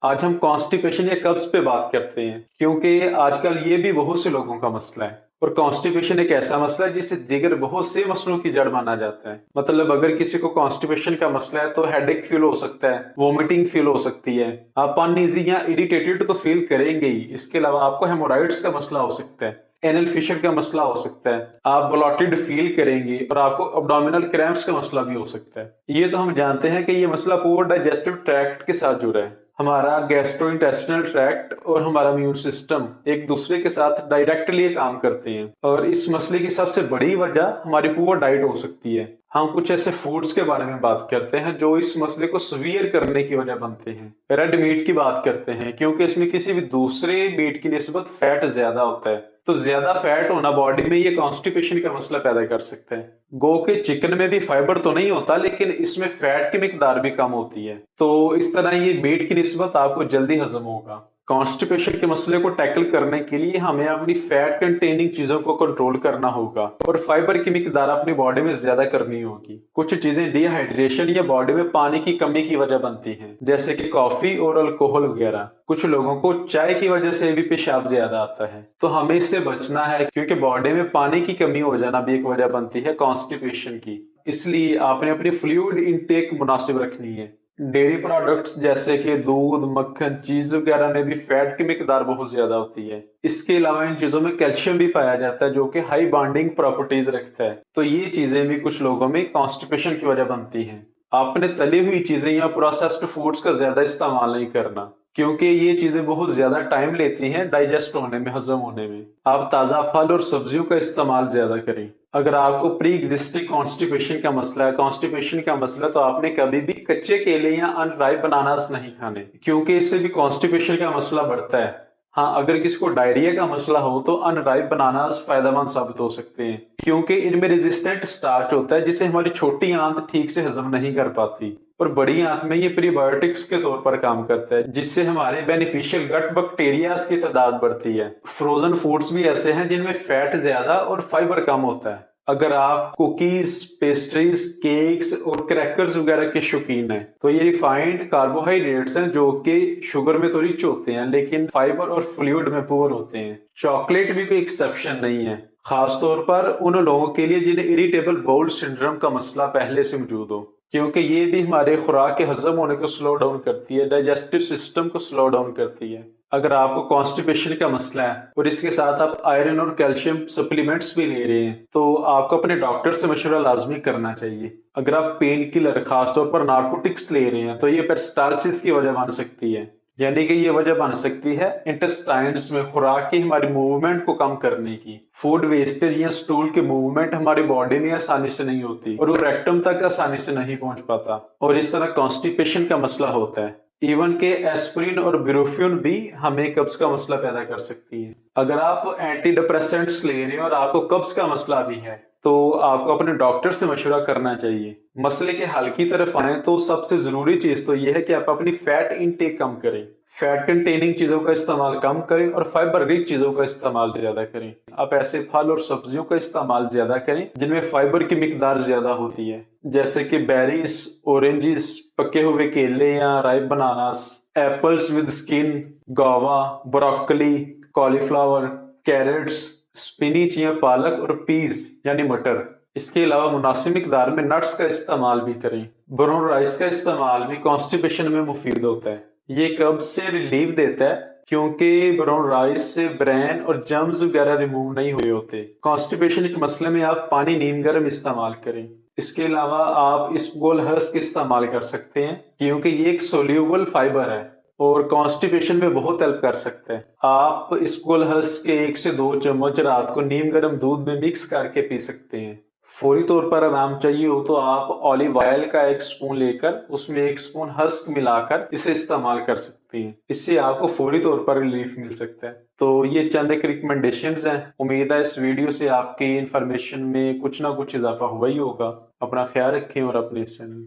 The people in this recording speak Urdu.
آج ہم کانسٹیپیشن یا قبض پہ بات کرتے ہیں کیونکہ آج کل یہ بھی بہت سے لوگوں کا مسئلہ ہے اور کانسٹیپیشن ایک ایسا مسئلہ ہے جسے دیگر بہت سے مسئلوں کی جڑ مانا جاتا ہے۔ مطلب اگر کسی کو کانسٹیپیشن کا مسئلہ ہے تو ہیڈ ایک فیل ہو سکتا ہے، وومٹنگ فیل ہو سکتی ہے، آپ انایزی یا اریٹیٹڈ تو فیل کریں گے ہی۔ اس کے علاوہ آپ کو ہیمورائڈس کا مسئلہ ہو سکتا ہے، اینل فشر کا مسئلہ ہو سکتا ہے، آپ بلاٹڈ فیل کریں گے اور آپ کو ابڈومینل کریمپس کا مسئلہ بھی ہو سکتا ہے۔ یہ تو ہم جانتے ہیں کہ یہ مسئلہ پور ڈائجسٹو ٹریکٹ کے ساتھ جڑا ہے۔ ہمارا گیسٹرو انٹیسٹینل ٹریکٹ اور ہمارا امیون سسٹم ایک دوسرے کے ساتھ ڈائریکٹلی کام کرتے ہیں، اور اس مسئلے کی سب سے بڑی وجہ ہماری پور ڈائٹ ہو سکتی ہے۔ ہم کچھ ایسے فوڈز کے بارے میں بات کرتے ہیں جو اس مسئلے کو سویئر کرنے کی وجہ بنتے ہیں۔ ریڈ میٹ کی بات کرتے ہیں کیونکہ اس میں کسی بھی دوسرے میٹ کی نسبت فیٹ زیادہ ہوتا ہے، تو زیادہ فیٹ ہونا باڈی میں یہ کانسٹیپیشن کا مسئلہ پیدا کر سکتا ہے۔ گو کے چکن میں بھی فائبر تو نہیں ہوتا لیکن اس میں فیٹ کی مقدار بھی کم ہوتی ہے، تو اس طرح یہ میٹ کی نسبت آپ کو جلدی ہضم ہوگا۔ کانسٹیپیشن کے مسئلے کو ٹیکل کرنے کے لیے ہمیں اپنی فیٹ کنٹیننگ چیزوں کو کنٹرول کرنا ہوگا اور فائبر کی مقدار اپنی باڈی میں زیادہ کرنی ہوگی۔ کچھ چیزیں ڈی ہائیڈریشن یا باڈی میں پانی کی کمی کی وجہ بنتی ہیں، جیسے کہ کافی اور الکوہل وغیرہ۔ کچھ لوگوں کو چائے کی وجہ سے بھی پیشاب زیادہ آتا ہے، تو ہمیں اس سے بچنا ہے کیونکہ باڈی میں پانی کی کمی ہو جانا بھی ایک وجہ بنتی ہے کانسٹیپیشن کی۔ اس لیے آپ نے اپنی فلوئڈ انٹیک مناسب رکھنی ہے۔ ڈیری پروڈکٹس جیسے کہ دودھ، مکھن، چیز وغیرہ میں بھی فیٹ کی مقدار بہت زیادہ ہوتی ہے۔ اس کے علاوہ ان چیزوں میں کیلشیم بھی پایا جاتا ہے جو کہ ہائی بانڈنگ پراپرٹیز رکھتا ہے، تو یہ چیزیں بھی کچھ لوگوں میں کانسٹیپیشن کی وجہ بنتی ہیں۔ آپ نے تلی ہوئی چیزیں یا پروسیسڈ فوڈز کا زیادہ استعمال نہیں کرنا کیونکہ یہ چیزیں بہت زیادہ ٹائم لیتی ہیں ڈائجسٹ ہونے میں، ہضم ہونے میں۔ آپ تازہ پھل اور سبزیوں کا استعمال زیادہ کریں۔ اگر آپ کو پری ایگزسٹنگ کانسٹیپیشن کا مسئلہ تو آپ نے کبھی بھی کچے کیلے یا ان رائپ بناناس نہیں کھانے کیونکہ اس سے بھی کانسٹیپیشن کا مسئلہ بڑھتا ہے۔ ہاں، اگر کسی کو ڈائریا کا مسئلہ ہو تو ان رائپ بناناس فائدہ مند ثابت ہو سکتے ہیں کیونکہ ان میں ریزسٹنٹ سٹارچ ہوتا ہے جسے ہماری چھوٹی آنت ٹھیک سے ہضم نہیں کر پاتی، اور بڑی آنت میں یہ پری بایوٹکس کے طور پر کام کرتا ہے جس سے ہمارے بینیفیشل گٹ بیکٹیریاز کی تعداد بڑھتی ہے۔ فروزن فوڈز بھی ایسے ہیں جن میں فیٹ زیادہ اور فائبر کم ہوتا ہے۔ اگر آپ کوکیز، پیسٹریز، کیکس اور کریکرز وغیرہ کے شوقین ہیں تو یہ ریفائنڈ کاربوہائیڈریٹس ہیں جو کہ شوگر میں تو رچ ہوتے ہیں لیکن فائبر اور فلوئڈ میں پور ہوتے ہیں۔ چاکلیٹ بھی کوئی ایکسیپشن نہیں ہے، خاص طور پر ان لوگوں کے لیے جنہیں اریٹیبل باؤل سنڈروم کا مسئلہ پہلے سے موجود ہو، کیونکہ یہ بھی ہمارے خوراک کے ہضم ہونے کو سلو ڈاؤن کرتی ہے، ڈائجسٹو سسٹم کو سلو ڈاؤن کرتی ہے۔ اگر آپ کو کانسٹیپیشن کا مسئلہ ہے اور اس کے ساتھ آپ آئرن اور کیلشیم سپلیمنٹس بھی لے رہے ہیں تو آپ کو اپنے ڈاکٹر سے مشورہ لازمی کرنا چاہیے۔ اگر آپ پین کلر، خاص طور پر نارکوٹکس لے رہے ہیں تو یہ پیرسٹالسس کی وجہ بن سکتی ہے، یعنی کہ یہ وجہ بن سکتی ہے انٹسٹائنز میں خوراک کی ہماری موومنٹ کو کم کرنے کی۔ فوڈ ویسٹیج یا سٹول کی موومنٹ ہماری باڈی میں آسانی سے نہیں ہوتی اور وہ ریکٹم تک آسانی سے نہیں پہنچ پاتا، اور اس طرح کانسٹیپیشن کا مسئلہ ہوتا ہے۔ ایون کہ ایسپرین اور بیروفین بھی ہمیں قبض کا مسئلہ پیدا کر سکتی ہے۔ اگر آپ اینٹی ڈپریسنٹس لے رہے ہیں اور آپ کو قبض کا مسئلہ بھی ہے تو آپ کو اپنے ڈاکٹر سے مشورہ کرنا چاہیے۔ مسئلے کے حل کی طرف آئیں تو سب سے ضروری چیز تو یہ ہے کہ آپ اپنی فیٹ انٹیک کم کریں، فیٹ کنٹیننگ چیزوں کا استعمال کم کریں اور فائبر رچ چیزوں کا استعمال زیادہ کریں۔ آپ ایسے پھل اور سبزیوں کا استعمال زیادہ کریں جن میں فائبر کی مقدار زیادہ ہوتی ہے، جیسے کہ بیریز، اورنجز، پکے ہوئے کیلے یا رائپ بناناس، ایپلز ود سکن، گاوا، بروکلی، کالی فلاور، کیرٹس، سپینچ یا پالک اور پیز یعنی مٹر۔ اس کے علاوہ مناسب مقدار میں نٹس کا استعمال بھی کریں۔ براؤن رائس کا استعمال بھی کانسٹیپیشن میں مفید ہوتا ہے، یہ قبض سے ریلیف دیتا ہے کیونکہ براؤن رائس سے برین اور جرمز وغیرہ ریموو نہیں ہوئے ہوتے۔ کانسٹیپیشن کے مسئلے میں آپ پانی نیم گرم استعمال کریں۔ اس کے علاوہ آپ اسپغول ہرس کے استعمال کر سکتے ہیں کیونکہ یہ ایک سولیوبل فائبر ہے اور کانسٹیپیشن میں بہت ہیلپ کر سکتا ہے۔ آپ اسپغول ہرس کے 1 سے 2 چمچ رات کو نیم گرم دودھ میں مکس کر کے پی سکتے ہیں۔ فوری طور پر آرام چاہیے ہو تو آپ اولیو آئل کا 1 اسپون لے کر اس میں 1 اسپون ہسک ملا کر اسے استعمال کر سکتے ہیں، اس سے آپ کو فوری طور پر ریلیف مل سکتا ہے۔ تو یہ چند ایک ریکمنڈیشنز ہیں، امید ہے اس ویڈیو سے آپ کی انفارمیشن میں کچھ نہ کچھ اضافہ ہوا ہی ہوگا۔ اپنا خیال رکھیں اور اپنے اس چینل